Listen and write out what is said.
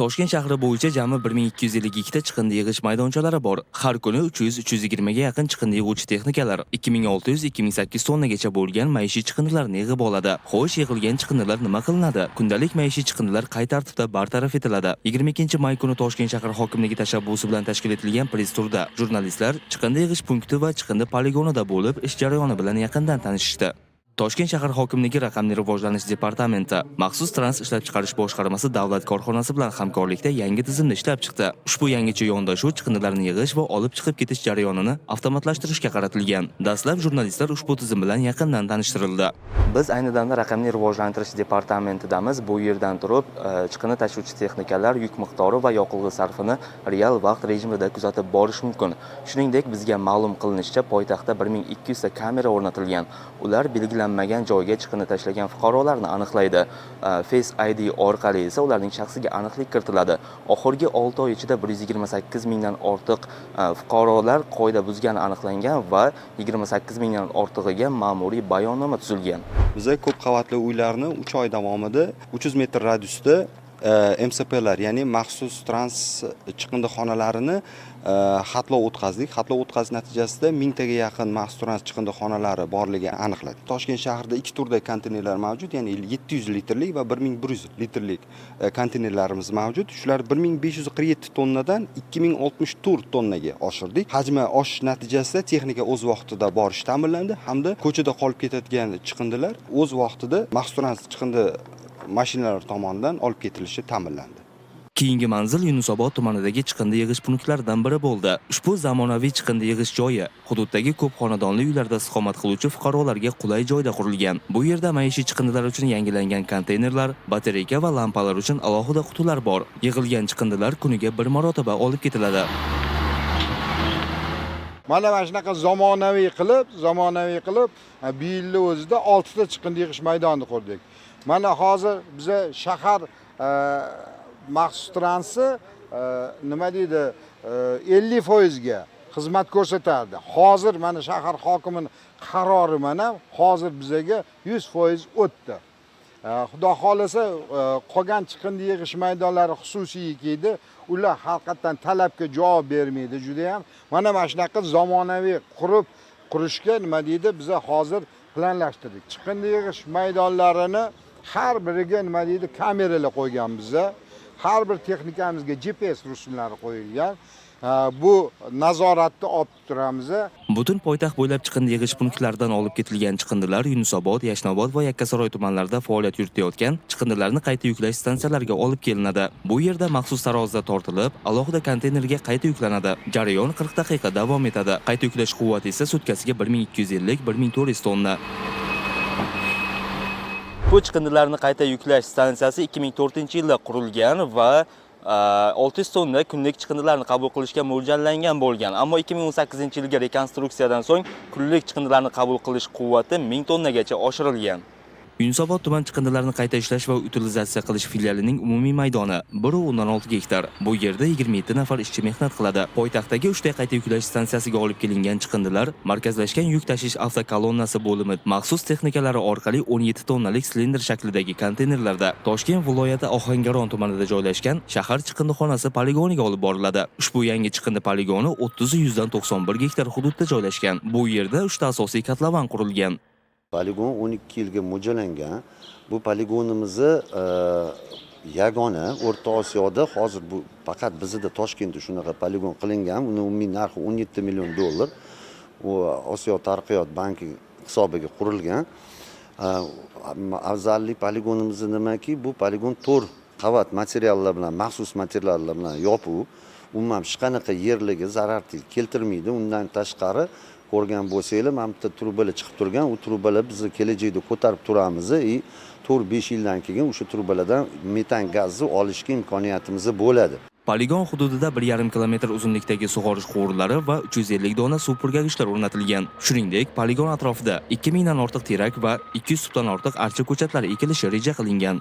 Toshkent shahri bo'yicha jami 1252 ta chiqindi yig'ish maydonchalari bor. Har kuni 300-320 ga yaqin chiqindi yig'uvchi texnikalar 2600-2800 tonnagacha bo'lgan maishiy chiqindilarni yig'ib oladi. Xo'sh, yig'ilgan chiqindilar nima qilinadi? Kundalik maishiy chiqindilar qay tartibda bartaraf etiladi? 22-may kuni Toshkent shahar hokimligi tashabbusi bilan tashkil etilgan press turda jurnalistlar chiqindi yig'ish punkti va chiqindi poligonida bo'lib, ish jarayoni bilan yaqindan tanishishdi. Toshkent shahar hokimligi raqamli rivojlanish departamenti maxsus trans ishlab chiqarish boshqarmasi davlat korxonasi bilan hamkorlikda yangi tizimni ishlab chiqdi. Ushbu yangicha yondashuv chiqindilarni yig'ish va olib chiqib ketish jarayonini avtomatlashtirishga qaratilgan. Dastlab jurnalistlar ushbu tizim bilan yaqindan tanishtirildi. Biz ayni damda raqamli rivojlantirish departamentidamiz. Bu yerdan turib chiqindi tashuvchi texnikalar yuk miqdori va yoqilg'i sarfini real vaqt rejimida kuzatib borish mumkin. Shuningdek, bizga ma'lum qilinishicha, poytaxtda 1200 ta kamera o'rnatilgan. Ular belgilanmagan joyga chiqindi tashlagan fuqarolarni aniqlaydi. Face ID orqali esa ularning shaxsiga aniqlik kiritiladi. Oxirgi 6 oy ichida 128 mingdan ortiq fuqarolar qoida buzgani aniqlangan va 28 mingdan ortig'iga ma'muriy bayonnoma tuzilgan. Biza ko'p qavatli uylarni 3 oy davomida 300 metr radiusda MSPlar, ya'ni maxsus trans chiqindi xonalarini xatlov o'tkazdik. Xatlov o'tkazish natijasida 1000 taga yaqin maxsus trans chiqindi xonalari borligi aniqlanadi. Toshkent shahrida 2 turda konteynerlar mavjud, ya'ni 700 litrlik va 1100 litrlik konteynerlarimiz mavjud. Shular 1547 tonnadan 2064 tonnaga oshirdik. Hajmi oshish natijasida texnika o'z vaqtida borish ta'minlandi hamda ko'chada qolib ketadigan chiqindilar o'z vaqtida maxsus trans chiqindi mashinalar tomonidan olib ketilishi ta'minlandi. Keyingi manzil Yunusobod tumanidagi chiqindi yig'ish punktlaridan biri bo'ldi. Ushbu zamonaviy chiqindi yig'ish joyi hududdagi ko'p xonadonli uylarda istiqomat qiluvchi fuqarolarga qulay joyda qurilgan. Bu yerda maishiy chiqindilar uchun yangilangan konteynerlar, batareyka va lampalar uchun alohida qutilar bor. Yig'ilgan chiqindilar kuniga bir marotaba olib ketiladi. Mana shunaqa zamonaviy qilib, bu yilda o'zida 6 ta chiqindi yig'ish maydonini qurdik. Mana hozir biza shahar maxsus transi nima deydi 50% ga xizmat ko'rsatardi. Hozir mana shahar hokimining qarori mana hozir bizaga 100% o'tdi. Xudo xolasa qolgan chiqindi yig'ish maydonlari xususiy ekidi, ular haqiqatan talabga javob bermaydi juda ham. Mana shunaqa zamonaviy qurishga nima deydi biza hozir planlashtirdik. Chiqindi yig'ish maydonlarini har biriga nima deydi kameralar qo'ygan biza. Har bir texnikamizga GPS rusumlari qo'yilgan. Bu nazoratni olib turamiz. Butun poytaxt bo'ylab chiqindi yig'ish punktlaridan olib ketilgan chiqindilar Yunusobod, Yashnobod va Yakkasaroy tumanlarida faoliyat yuritayotgan chiqindilarni qayta yuklash stansiyalariga olib kelinadi. Bu yerda maxsus tarozida tortilib, alohida konteynerga qayta yuklanadi. Jarayon 40 daqiqa davom etadi. Qayta yuklash quvvati esa sutkasiga 1250-1400 tonna. Bu chiqindilarni qayta yuklash stansiyasi 2004-yilda qurilgan va 600 tonna kunlik chiqindilarni qabul qilishga mo'ljallangan bo'lgan. Ammo 2018-yilga rekonstruksiyadan so'ng kunlik chiqindilarni qabul qilish quvvati 1000 tonnagacha oshirilgan. Yunusobod tuman chiqindilarni qayta ishlash va utilizatsiya qilish filialining umumiy maydoni 1.16 gektar. Bu yerda 27 nafar ishchi mehnat qiladi. Poytaxtdagi 3 ta qayta yuklash stansiyasiga olib kelingan chiqindilar markazlashgan yuk tashish avtokolonnasi bo'limi maxsus texnikalari orqali 17 tonnalik silindr shaklidagi konteynerlarda Toshkent viloyati Ohangaron tumanida joylashgan shahar chiqindixonasi poligoniga olib boriladi. Ushbu yangi chiqindi poligoni 30-191 gektar hududda joylashgan. Bu yerda 3 ta asosiy kotlovan qurilgan. Poligon 12 yilga mo'ljallangan. Bu poligonimizni yagona O'rta Osiyoda hozir bu faqat bizda Toshkentda shunaqa poligon qilingan. Uning umumiy narxi 17 million dollar. U Osiyo taraqqiyot banki hisobiga qurilgan. Afzallik poligonimiz nimaki? Bu poligon 4 qavat materiallar bilan, maxsus materiallar bilan yopiq. Umuman hech qanaqa yerlarga zarar keltirmaydi. Undan tashqari ko'rgan bo'lsanglar, mana bitta trubalar chiqib turgan, u trubalar bizni kelajakda ko'tarib turamiz. 4-5 yildan keyin o'sha trubalardan metan gazni olishga imkoniyatimiz bo'ladi. Poligon hududida 1,5 kilometr uzunlikdagi sug'orish quvurlari va 350 dona suv purkagichlar o'rnatilgan. Shuningdek, poligon atrofida 2000 dan ortiq terak va 200 tutdan ortiq archa ko'chatlari ekilishi reja qilingan.